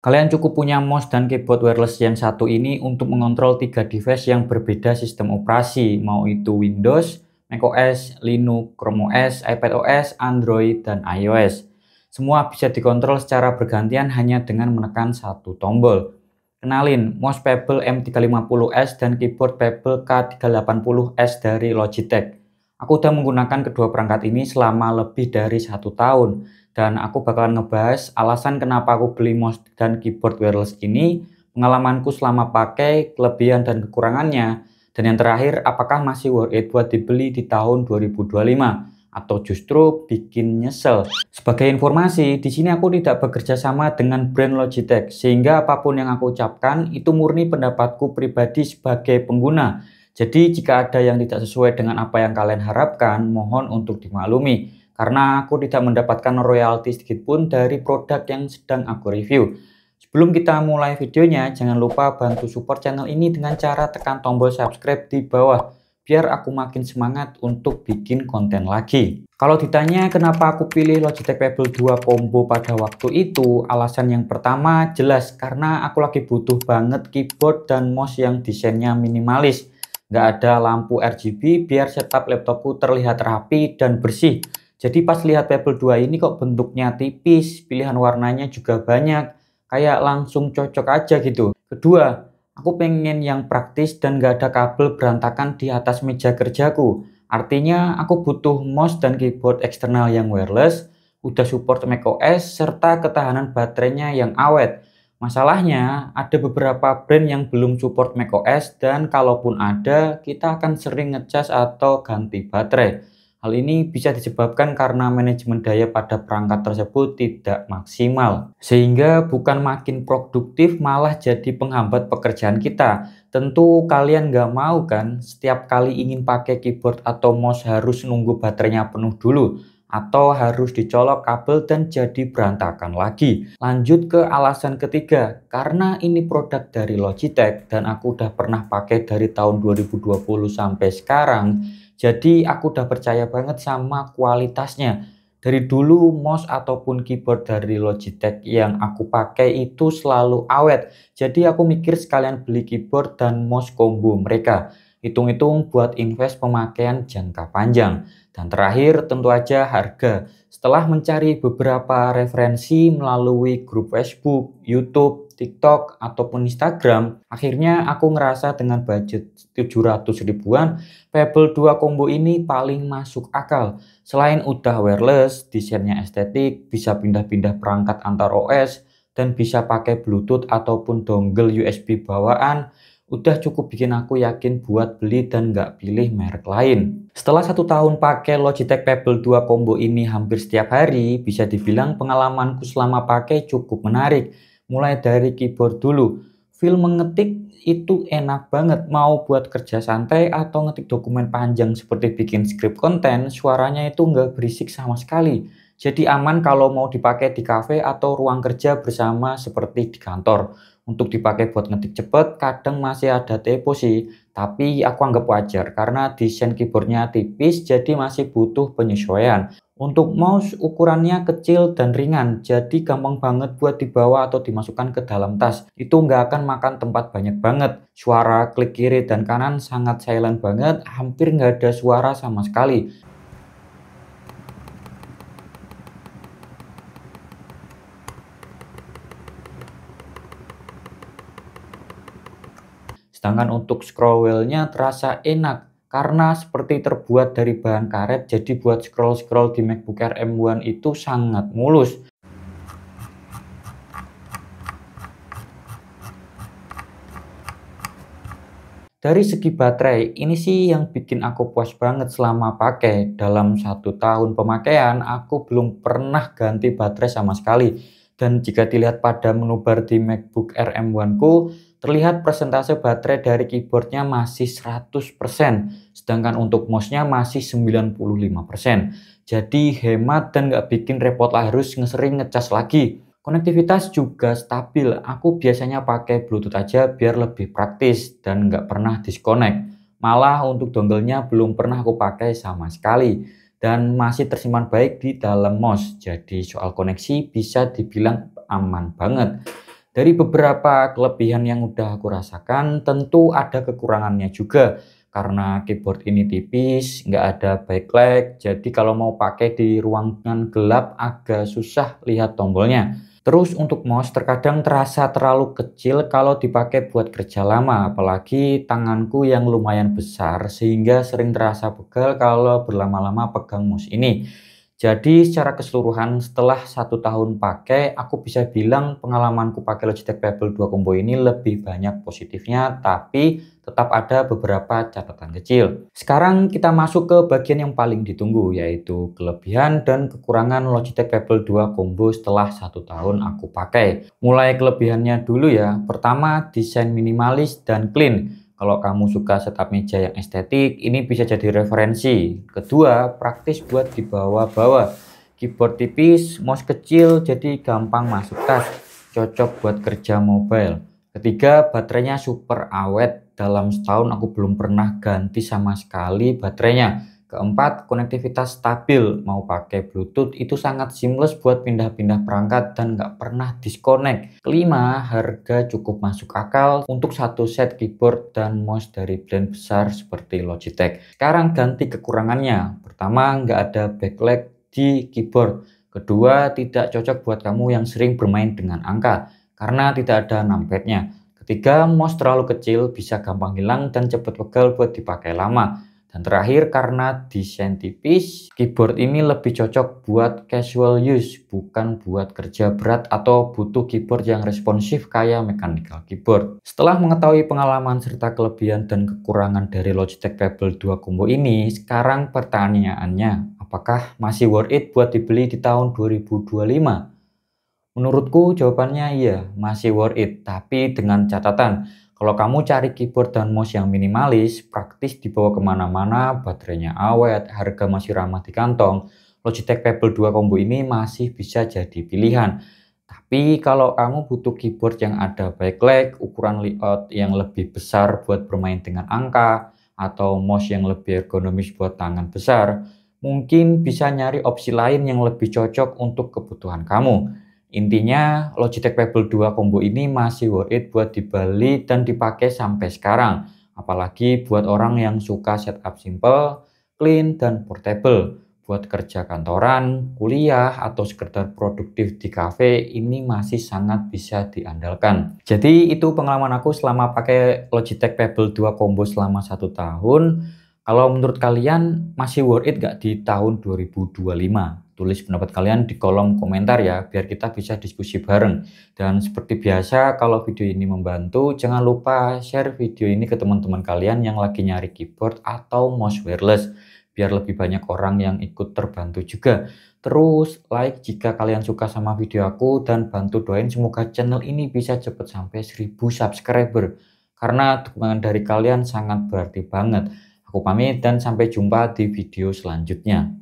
Kalian cukup punya mouse dan keyboard wireless yang satu ini untuk mengontrol 3 device yang berbeda sistem operasi, mau itu Windows, macOS, Linux, Chrome OS, iPadOS, Android, dan iOS. Semua bisa dikontrol secara bergantian hanya dengan menekan satu tombol. Kenalin, mouse Pebble M350S dan keyboard Pebble K380S dari Logitech. Aku udah menggunakan kedua perangkat ini selama lebih dari 1 tahun. Dan aku bakalan ngebahas alasan kenapa aku beli mouse dan keyboard wireless ini, pengalamanku selama pakai, kelebihan dan kekurangannya, dan yang terakhir, apakah masih worth it buat dibeli di tahun 2025 atau justru bikin nyesel. Sebagai informasi, di sini aku tidak bekerja sama dengan brand Logitech, sehingga apapun yang aku ucapkan itu murni pendapatku pribadi sebagai pengguna. Jadi jika ada yang tidak sesuai dengan apa yang kalian harapkan, mohon untuk dimaklumi. Karena aku tidak mendapatkan royalti sedikitpun dari produk yang sedang aku review. Sebelum kita mulai videonya, jangan lupa bantu support channel ini dengan cara tekan tombol subscribe di bawah, biar aku makin semangat untuk bikin konten lagi. Kalau ditanya kenapa aku pilih Logitech Pebble 2 Combo pada waktu itu, alasan yang pertama jelas karena aku lagi butuh banget keyboard dan mouse yang desainnya minimalis. Nggak ada lampu RGB biar setup laptopku terlihat rapi dan bersih. Jadi pas lihat Pebble 2 ini kok bentuknya tipis, pilihan warnanya juga banyak, kayak langsung cocok aja gitu. Kedua, aku pengen yang praktis dan gak ada kabel berantakan di atas meja kerjaku. Artinya aku butuh mouse dan keyboard eksternal yang wireless, udah support macOS, serta ketahanan baterainya yang awet. Masalahnya, ada beberapa brand yang belum support macOS dan kalaupun ada, kita akan sering ngecas atau ganti baterai. Hal ini bisa disebabkan karena manajemen daya pada perangkat tersebut tidak maksimal. Sehingga bukan makin produktif malah jadi penghambat pekerjaan kita. Tentu kalian nggak mau kan setiap kali ingin pakai keyboard atau mouse harus nunggu baterainya penuh dulu. Atau harus dicolok kabel dan jadi berantakan lagi. Lanjut ke alasan ketiga, karena ini produk dari Logitech dan aku udah pernah pakai dari tahun 2020 sampai sekarang. Jadi aku udah percaya banget sama kualitasnya. Dari dulu mouse ataupun keyboard dari Logitech yang aku pakai itu selalu awet. Jadi aku mikir sekalian beli keyboard dan mouse combo mereka. Hitung-hitung buat invest pemakaian jangka panjang. Dan terakhir tentu aja harga. Setelah mencari beberapa referensi melalui grup Facebook, YouTube, TikTok, ataupun Instagram, akhirnya aku ngerasa dengan budget 700 ribuan, Pebble 2 Combo ini paling masuk akal. Selain udah wireless, desainnya estetik, bisa pindah-pindah perangkat antar OS, dan bisa pakai Bluetooth ataupun dongle USB bawaan, udah cukup bikin aku yakin buat beli dan nggak pilih merek lain. Setelah 1 tahun pakai Logitech Pebble 2 Combo ini hampir setiap hari, bisa dibilang pengalamanku selama pakai cukup menarik. Mulai dari keyboard dulu, feel mengetik itu enak banget, mau buat kerja santai atau ngetik dokumen panjang seperti bikin script konten, suaranya itu nggak berisik sama sekali. Jadi aman kalau mau dipakai di cafe atau ruang kerja bersama seperti di kantor. Untuk dipakai buat ngetik cepet, kadang masih ada typo sih, tapi aku anggap wajar karena desain keyboardnya tipis jadi masih butuh penyesuaian. Untuk mouse ukurannya kecil dan ringan, jadi gampang banget buat dibawa atau dimasukkan ke dalam tas. Itu nggak akan makan tempat banyak banget. Suara klik kiri dan kanan sangat silent banget, hampir nggak ada suara sama sekali. Sedangkan untuk scroll wheel-nya terasa enak karena seperti terbuat dari bahan karet, jadi buat scroll-scroll di MacBook Air M1 itu sangat mulus. Dari segi baterai, ini sih yang bikin aku puas banget selama pakai. Dalam 1 tahun pemakaian, aku belum pernah ganti baterai sama sekali. Dan jika dilihat pada menu bar di MacBook Air M1 ku, terlihat persentase baterai dari keyboardnya masih 100%, sedangkan untuk mouse-nya masih 95%. Jadi hemat dan nggak bikin repot harus sering ngecas lagi. Konektivitas juga stabil, aku biasanya pakai Bluetooth aja biar lebih praktis dan nggak pernah disconnect. Malah untuk dongle-nya belum pernah aku pakai sama sekali dan masih tersimpan baik di dalam mouse. Jadi soal koneksi bisa dibilang aman banget. Dari beberapa kelebihan yang udah aku rasakan, tentu ada kekurangannya juga. Karena keyboard ini tipis, nggak ada backlight, jadi kalau mau pakai di ruangan gelap agak susah lihat tombolnya. Terus untuk mouse terkadang terasa terlalu kecil kalau dipakai buat kerja lama, apalagi tanganku yang lumayan besar sehingga sering terasa pegal kalau berlama-lama pegang mouse ini. Jadi secara keseluruhan setelah 1 tahun pakai, aku bisa bilang pengalamanku pakai Logitech Pebble 2 Combo ini lebih banyak positifnya, tapi tetap ada beberapa catatan kecil. Sekarang kita masuk ke bagian yang paling ditunggu, yaitu kelebihan dan kekurangan Logitech Pebble 2 Combo setelah 1 tahun aku pakai. Mulai kelebihannya dulu ya. Pertama, desain minimalis dan clean. Kalau kamu suka setup meja yang estetik, ini bisa jadi referensi. Kedua, praktis buat dibawa-bawa. Keyboard tipis, mouse kecil, jadi gampang masuk tas. Cocok buat kerja mobile. Ketiga, baterainya super awet. Dalam setahun aku belum pernah ganti sama sekali baterainya. Keempat, konektivitas stabil. Mau pakai Bluetooth itu sangat seamless buat pindah-pindah perangkat dan nggak pernah disconnect. Kelima, harga cukup masuk akal untuk satu set keyboard dan mouse dari brand besar seperti Logitech. Sekarang ganti kekurangannya. Pertama, nggak ada backlight di keyboard. Kedua, tidak cocok buat kamu yang sering bermain dengan angka karena tidak ada numpadnya. Ketiga, mouse terlalu kecil, bisa gampang hilang dan cepat pegal buat dipakai lama. Dan terakhir, karena desain tipis, keyboard ini lebih cocok buat casual use, bukan buat kerja berat atau butuh keyboard yang responsif kayak mechanical keyboard. Setelah mengetahui pengalaman serta kelebihan dan kekurangan dari Logitech Pebble 2 Combo ini, sekarang pertanyaannya, apakah masih worth it buat dibeli di tahun 2025? Menurutku jawabannya iya, masih worth it, tapi dengan catatan. Kalau kamu cari keyboard dan mouse yang minimalis, praktis dibawa kemana-mana, baterainya awet, harga masih ramah di kantong, Logitech Pebble 2 Combo ini masih bisa jadi pilihan. Tapi kalau kamu butuh keyboard yang ada backlight, ukuran layout yang lebih besar buat bermain dengan angka, atau mouse yang lebih ergonomis buat tangan besar, mungkin bisa nyari opsi lain yang lebih cocok untuk kebutuhan kamu. Intinya, Logitech Pebble 2 Combo ini masih worth it buat dibeli dan dipakai sampai sekarang. Apalagi buat orang yang suka setup simple, clean, dan portable. Buat kerja kantoran, kuliah, atau sekedar produktif di cafe, ini masih sangat bisa diandalkan. Jadi itu pengalaman aku selama pakai Logitech Pebble 2 Combo selama 1 tahun. Kalau menurut kalian masih worth it nggak di tahun 2025? Tulis pendapat kalian di kolom komentar ya, biar kita bisa diskusi bareng. Dan seperti biasa, kalau video ini membantu, jangan lupa share video ini ke teman-teman kalian yang lagi nyari keyboard atau mouse wireless, biar lebih banyak orang yang ikut terbantu juga. Terus, like jika kalian suka sama video aku, dan bantu doain semoga channel ini bisa cepet sampai 1000 subscriber. Karena dukungan dari kalian sangat berarti banget. Aku pamit dan sampai jumpa di video selanjutnya.